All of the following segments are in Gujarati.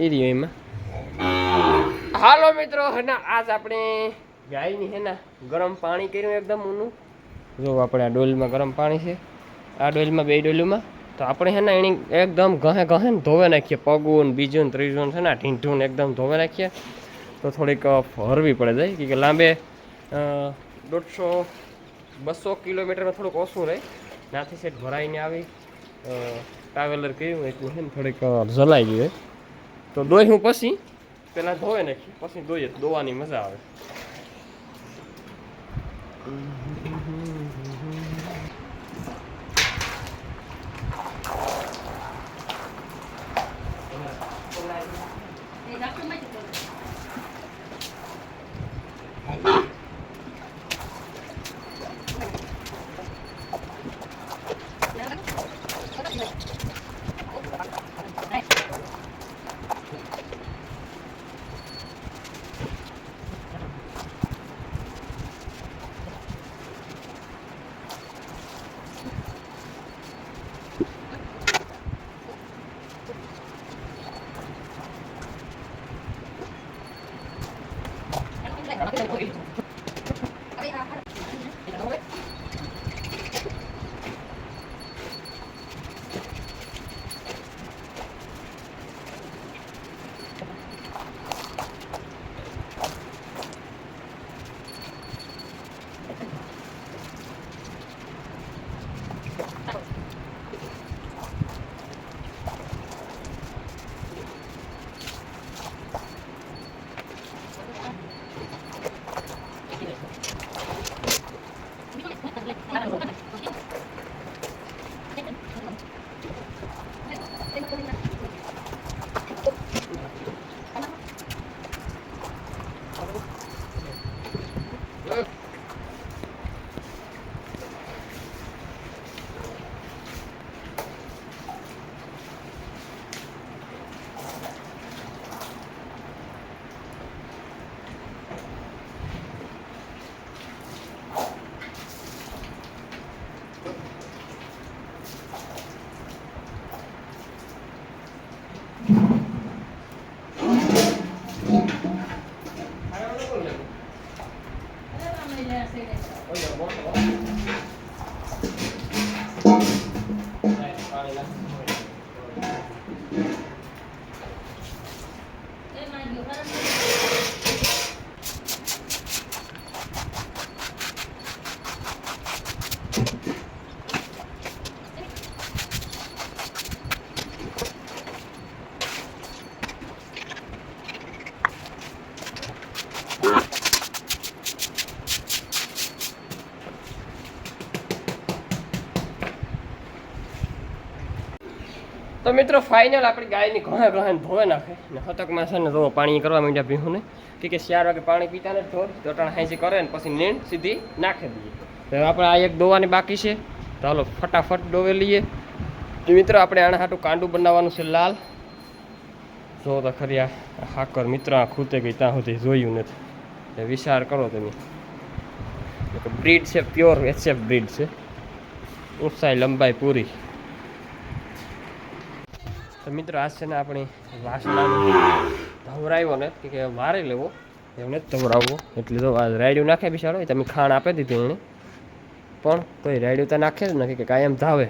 એ રહ્યો એમાં. હાલો મિત્રો હેના આજ આપણે ગાયની હેના ગરમ પાણી કર્યું એકદમ ઊનું. જો આપણે આ ડોલમાં ગરમ પાણી છે, આ ડોલમાં બે ડોલુમાં. તો આપણે હેના એની એકદમ ઘહે ને ધોવે નાખીએ, પગું બીજું ને ત્રીજું છે ને ઢીંઢું ને એકદમ ધોવે નાખીએ. તો થોડીક હરવી પડે જાય કે લાંબે 150-200 કિલોમીટરમાં થોડુંક ઓછું રહે. નાથી સેટ ભરાઈને આવી ટ્રાવેલર કર્યું એટલું છે ને થોડીક જલાઈ ગઈ હોય. તો દોઈ હું પછી પહેલાં ધોઈ નાખી, પછી દોઈએ દોવાની મજા આવે. તો મિત્રો ફાઇનલ આપણી ગાયની ઘણા ધોવે નાખે ને હતકમાં છે ને જો પાણી કરવા માંડ્યા ભીહું ને કે 4 વાગે પાણી પીતા ને ઢોર તો 3:80 કરે ને પછી નીણ સીધી નાખી દઈએ. તો આપણે આ એક દોવાની બાકી છે, તો હાલો ફટાફટ દોવે લઈએ. તો મિત્રો આપણે આના હાટું કાંડું બનાવવાનું છે લાલ. જો તો ખરી આ હાકર મિત્ર આ ખૂતે ગઈ ત્યાં સુધી જોયું નથી. વિચાર કરો તમે, બ્રીડ છે પ્યોર HF બ્રીડ છે, ઊંચાઈ લંબાઈ પૂરી. તો મિત્રો આજ છે ને આપણી વાસણાનું ધવરાવ્યો ને કે વારે લેવો એમને જ ધવરાવવો. એટલે તો આ રાયડું નાખે બિચારો, તમે ખાણ આપી દીધું એને, પણ તોય રાયડું તો નાખે જ નથી કે કાયમ ધાવે.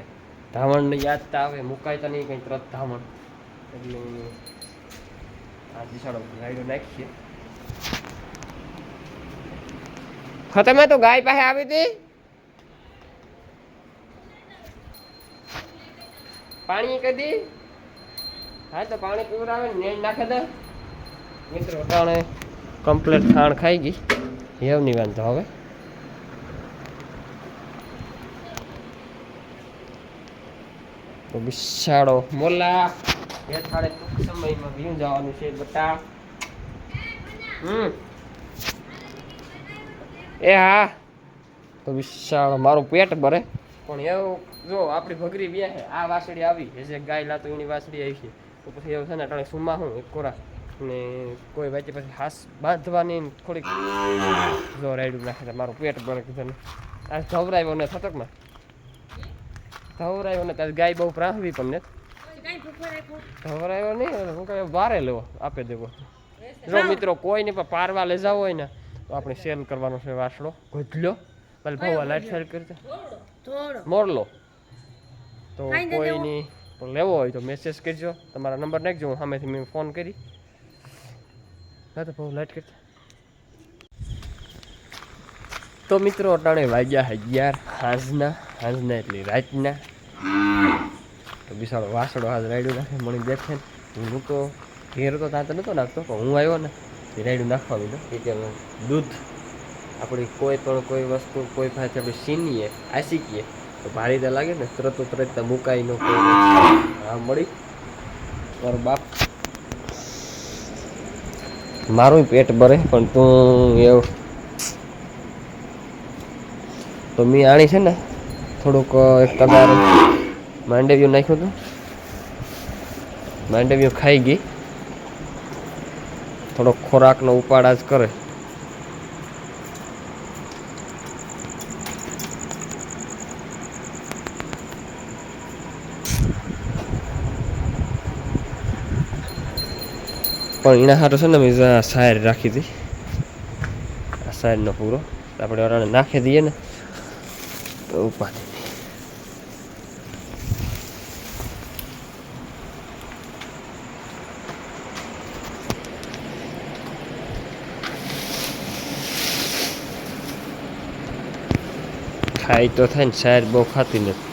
ધાવણને યાદ તો આવે, મુકાય તો નહીં કંઈ તરત ધાવણ. એટલે આ બિચારો રાયડું નાખીએ. ખતમે તો ગાય પાસે આવી હતી, પાણી કદી. હા તો પાણી પીવડાવે ને નેણ નાખે દે. મિત્રો અટાણે કમ્પ્લેટ ખાણ ખાઈ ગઈ, હેવની વાંધો હવે. તો બિસાડો મોલા હેઠાડે ટૂંક સમયમાં ભીયું જવાનું છે બટા. એ હા તો બિસાડો મારું પેટ ભરે. પણ એવું જો આપણી ભગરી વ્યા છે, આ વાસળી આવી જે ગાય લાતો એની વાસળી આવી છે. તો પછી એવું છે ને અટાણે સુમા હું એક કોરા ને કોઈ વાંચી પછી હાસ બાંધવાની થોડીક જો રાયડું નાખે મારું પેટ ભરે કીધું. આ ધવરાવ્યો ને થતકમાં ધવરાવ્યો ને તારી ગાય બહુ પ્રાહવી પણ ને ખવડાવ્યો નહીં હું કહે બારે લેવો આપી દેવો જો મિત્રો કોઈ નહીં પણ પારવા લઈ જાવ હોય ને તો આપણે સેલ કરવાનો છે વાસળો ગોધલો ભલે ભાવ લાઈટ સેલ કરજે મોરલો તો કોઈની લેવો હોય તો મેસેજ કરજો તમારા નંબર નાખજો હું સામેથી મેં ફોન કરી હા તો ભાવ લાઈટ કરજે તો મિત્રો અટાણે વાગ્યા 11 સાંજના એટલે રાતના તો બિસાડો વાસડો હાથ રાયડું નાખે મળી દેખે ને હું તો ઘેર તો ત્યાં તો નહોતો નાખતો પણ હું આવ્યો ને એ રાયડું નાખવા માંડ્યો કે દૂધ આપણી કોઈ પણ કોઈ વસ્તુ કોઈ પાસે આપણે સીનીએ આશીકીએ તો ભારી તો લાગે ને તરત મુકાઈ ન કોઈ હા મળી મારો બાપ મારું પેટ ભરે પણ તું એવું તો મેં આણી છે ને થોડુંક એક કદાર માંડવ્યું નાખ્યું હતું માંડવ્યું ખાઈ ગઈ થોડોક ખોરાકનો ઉપાડા જ કરે પણ એના હાટો છે ને મેં સાયર રાખી હતી આ સાયરનો પૂરો આપણે ઓરાને નાખી દઈએ ને તો ઉપાડી ખાઈ તો થાય ને સાયર બહુ ખાતી નથી